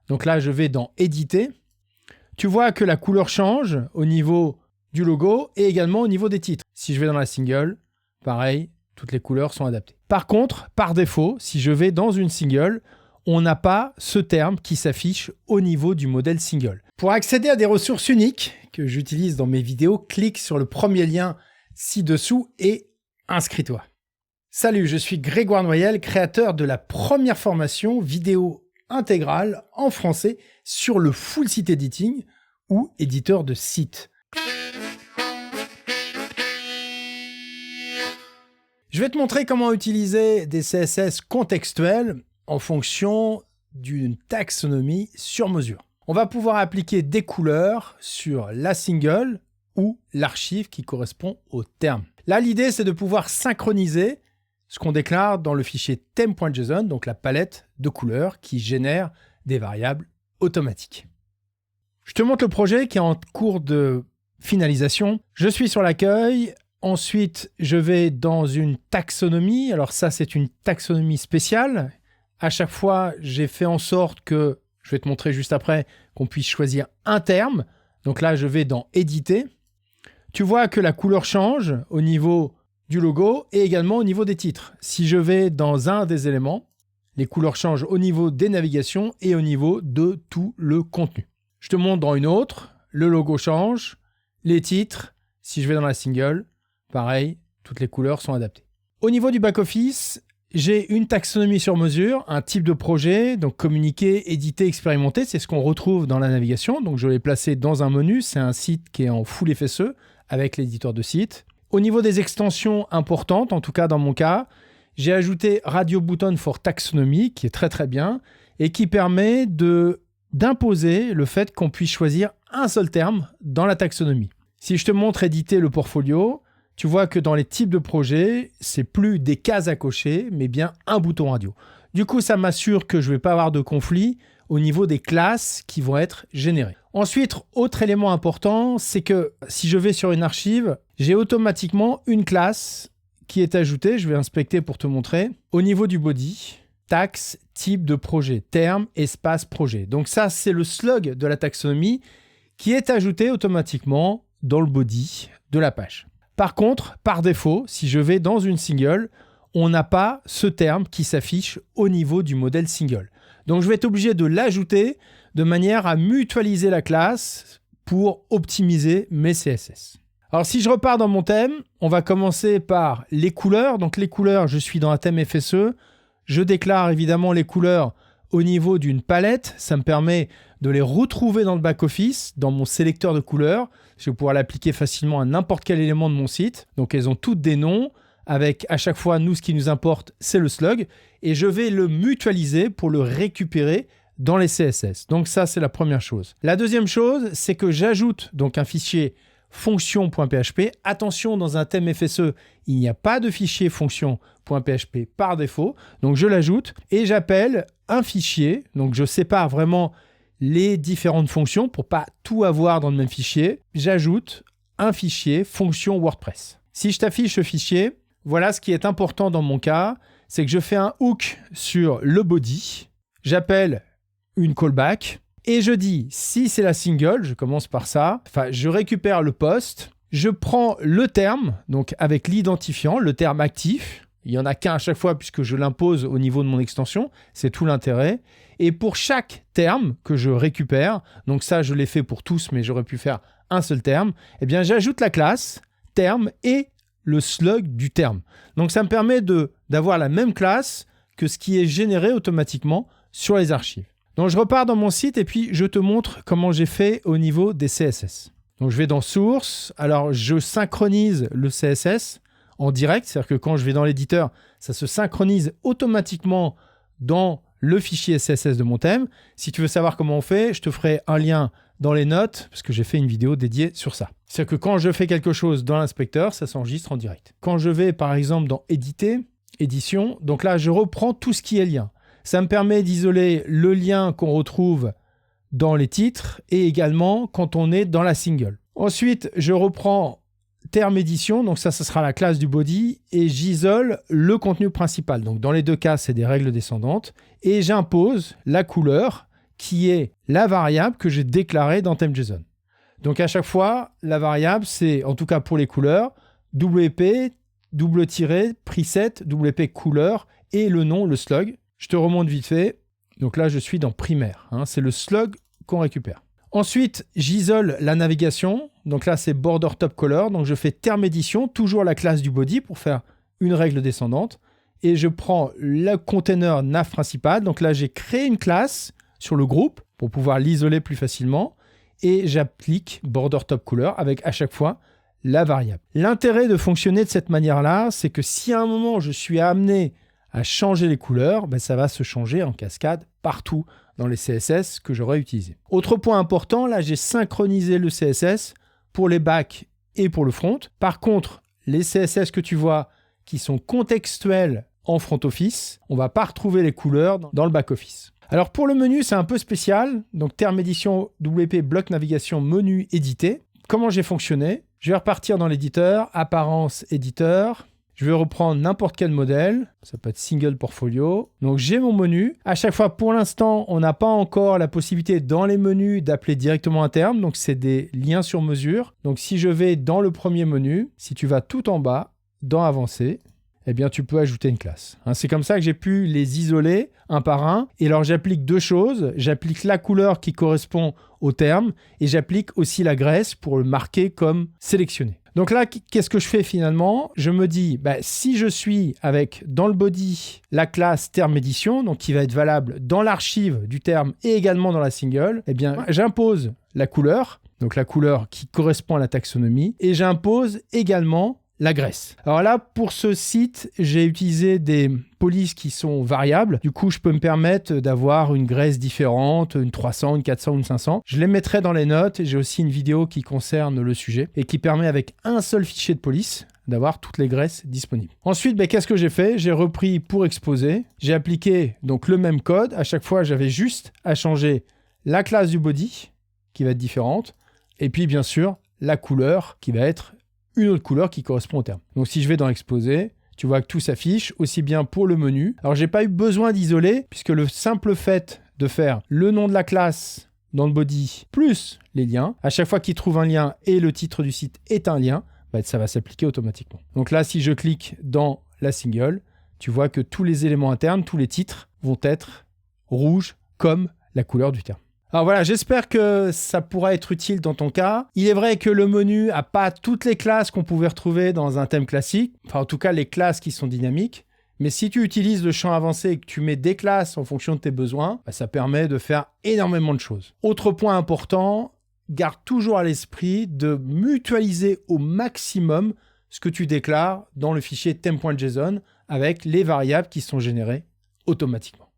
Donc là, je vais dans éditer. Tu vois que la couleur change au niveau du logo et également au niveau des titres. Si je vais dans la single, pareil, toutes les couleurs sont adaptées. Par contre, par défaut, si je vais dans une single, on n'a pas ce terme qui s'affiche au niveau du modèle single. Pour accéder à des ressources uniques que j'utilise dans mes vidéos, clique sur le premier lien ci-dessous et inscris-toi. Salut, je suis Grégoire Noyel, créateur de la première formation vidéo intégrale en français sur le full site editing ou éditeur de site. Je vais te montrer comment utiliser des CSS contextuels en fonction d'une taxonomie sur mesure. On va pouvoir appliquer des couleurs sur la single ou l'archive qui correspond au terme. Là, l'idée, c'est de pouvoir synchroniser ce qu'on déclare dans le fichier theme.json, donc la palette de couleurs qui génère des variables automatiques. Je te montre le projet qui est en cours de finalisation. Je suis sur l'accueil. Ensuite, je vais dans une taxonomie. Alors ça, c'est une taxonomie spéciale. À chaque fois, j'ai fait en sorte que, je vais te montrer juste après, qu'on puisse choisir un terme. Donc là, je vais dans éditer. Tu vois que la couleur change au niveau du logo et également au niveau des titres. Si je vais dans un des éléments, les couleurs changent au niveau des navigations et au niveau de tout le contenu. Je te montre dans une autre, le logo change, les titres, si je vais dans la single, pareil, toutes les couleurs sont adaptées. Au niveau du back-office, j'ai une taxonomie sur mesure, un type de projet, donc communiquer, éditer, expérimenter, c'est ce qu'on retrouve dans la navigation. Donc je l'ai placé dans un menu, c'est un site qui est en full FSE avec l'éditeur de site. Au niveau des extensions importantes, en tout cas dans mon cas, j'ai ajouté Radio Button for Taxonomy, qui est très très bien, et qui permet d'imposer le fait qu'on puisse choisir un seul terme dans la taxonomie. Si je te montre éditer le portfolio, tu vois que dans les types de projets, c'est plus des cases à cocher, mais bien un bouton radio. Du coup, ça m'assure que je ne vais pas avoir de conflit au niveau des classes qui vont être générées. Ensuite, autre élément important, c'est que si je vais sur une archive, j'ai automatiquement une classe qui est ajoutée. Je vais inspecter pour te montrer. Au niveau du body, taxe, type de projet, terme, espace, projet. Donc ça, c'est le slug de la taxonomie qui est ajouté automatiquement dans le body de la page. Par contre, par défaut, si je vais dans une single, on n'a pas ce terme qui s'affiche au niveau du modèle single. Donc, je vais être obligé de l'ajouter de manière à mutualiser la classe pour optimiser mes CSS. Alors, si je repars dans mon thème, on va commencer par les couleurs. Donc, les couleurs, je suis dans un thème FSE. Je déclare évidemment les couleurs au niveau d'une palette. Ça me permet de les retrouver dans le back-office, dans mon sélecteur de couleurs. Je vais pouvoir l'appliquer facilement à n'importe quel élément de mon site. Donc, elles ont toutes des noms. Avec à chaque fois, nous, ce qui nous importe, c'est le slug. Et je vais le mutualiser pour le récupérer dans les CSS. Donc ça, c'est la première chose. La deuxième chose, c'est que j'ajoute donc un fichier fonction.php. Attention, dans un thème FSE, il n'y a pas de fichier fonction.php par défaut. Donc je l'ajoute et j'appelle un fichier. Donc je sépare vraiment les différentes fonctions pour pas tout avoir dans le même fichier. J'ajoute un fichier fonction WordPress. Si je t'affiche ce fichier, voilà ce qui est important dans mon cas, c'est que je fais un hook sur le body, j'appelle une callback et je dis, si c'est la single, je commence par ça, je récupère le post, je prends le terme, donc avec l'identifiant, le terme actif, il n'y en a qu'un à chaque fois puisque je l'impose au niveau de mon extension, c'est tout l'intérêt. Et pour chaque terme que je récupère, donc ça je l'ai fait pour tous mais j'aurais pu faire un seul terme, eh bien j'ajoute la classe terme et le slug du terme. Donc ça me permet d'avoir la même classe que ce qui est généré automatiquement sur les archives. Donc je repars dans mon site et puis je te montre comment j'ai fait au niveau des CSS. Donc je vais dans Source, alors je synchronise le CSS en direct, c'est-à-dire que quand je vais dans l'éditeur, ça se synchronise automatiquement dans le fichier CSS de mon thème. Si tu veux savoir comment on fait, je te ferai un lien dans les notes, parce que j'ai fait une vidéo dédiée sur ça. C'est-à-dire que quand je fais quelque chose dans l'inspecteur, ça s'enregistre en direct. Quand je vais, par exemple, dans Éditer, Édition, donc là, je reprends tout ce qui est lien. Ça me permet d'isoler le lien qu'on retrouve dans les titres et également quand on est dans la single. Ensuite, je reprends terme édition, donc ça sera la classe du body, et j'isole le contenu principal. Donc dans les deux cas, c'est des règles descendantes, et j'impose la couleur qui est la variable que j'ai déclarée dans theme.json. Donc à chaque fois, la variable, c'est, en tout cas pour les couleurs, WP, double tiré, preset, WP couleur et le nom, le slug. Je te remonte vite fait. Donc là, je suis dans primaire. C'est le slug qu'on récupère. Ensuite, j'isole la navigation. Donc là, c'est border top color. Donc je fais terme édition, toujours la classe du body pour faire une règle descendante. Et je prends le container nav principal. Donc là, j'ai créé une classe sur le groupe pour pouvoir l'isoler plus facilement. Et j'applique border top color avec à chaque fois la variable. L'intérêt de fonctionner de cette manière-là, c'est que si à un moment je suis amené à changer les couleurs, ça va se changer en cascade partout dans les CSS que j'aurais utilisés. Autre point important, là j'ai synchronisé le CSS pour les backs et pour le front. Par contre, les CSS que tu vois qui sont contextuels en front office, on ne va pas retrouver les couleurs dans le back office. Alors pour le menu, c'est un peu spécial. Donc terme édition WP bloc navigation menu édité. Comment j'ai fonctionné? Je vais repartir dans l'éditeur, apparence éditeur. Je vais reprendre n'importe quel modèle. Ça peut être single portfolio. Donc j'ai mon menu. À chaque fois, pour l'instant, on n'a pas encore la possibilité dans les menus d'appeler directement un terme. Donc c'est des liens sur mesure. Donc si je vais dans le premier menu, si tu vas tout en bas, dans avancé, eh bien, tu peux ajouter une classe. C'est comme ça que j'ai pu les isoler un par un. Et alors, j'applique deux choses. J'applique la couleur qui correspond au terme et j'applique aussi la graisse pour le marquer comme sélectionné. Donc là, qu'est-ce que je fais finalement? Je me dis, si je suis avec, dans le body, la classe terme édition, donc qui va être valable dans l'archive du terme et également dans la single, eh bien, j'impose la couleur, donc la couleur qui correspond à la taxonomie, et j'impose également la graisse. Alors là, pour ce site, j'ai utilisé des polices qui sont variables. Du coup, je peux me permettre d'avoir une graisse différente, une 300, une 400, une 500. Je les mettrai dans les notes. J'ai aussi une vidéo qui concerne le sujet et qui permet avec un seul fichier de police d'avoir toutes les graisses disponibles. Ensuite, qu'est-ce que j'ai fait? J'ai repris pour exposer. J'ai appliqué donc le même code. À chaque fois, j'avais juste à changer la classe du body qui va être différente. Et puis, bien sûr, la couleur qui va être une autre couleur qui correspond au terme. Donc si je vais dans l'exposé, tu vois que tout s'affiche, aussi bien pour le menu. Alors j'ai pas eu besoin d'isoler, puisque le simple fait de faire le nom de la classe dans le body, plus les liens, à chaque fois qu'il trouve un lien et le titre du site est un lien, ça va s'appliquer automatiquement. Donc là, si je clique dans la single, tu vois que tous les éléments internes, tous les titres vont être rouges comme la couleur du terme. Alors voilà, j'espère que ça pourra être utile dans ton cas. Il est vrai que le menu n'a pas toutes les classes qu'on pouvait retrouver dans un thème classique, enfin en tout cas les classes qui sont dynamiques, mais si tu utilises le champ avancé et que tu mets des classes en fonction de tes besoins, ça permet de faire énormément de choses. Autre point important, garde toujours à l'esprit de mutualiser au maximum ce que tu déclares dans le fichier theme.json avec les variables qui sont générées automatiquement.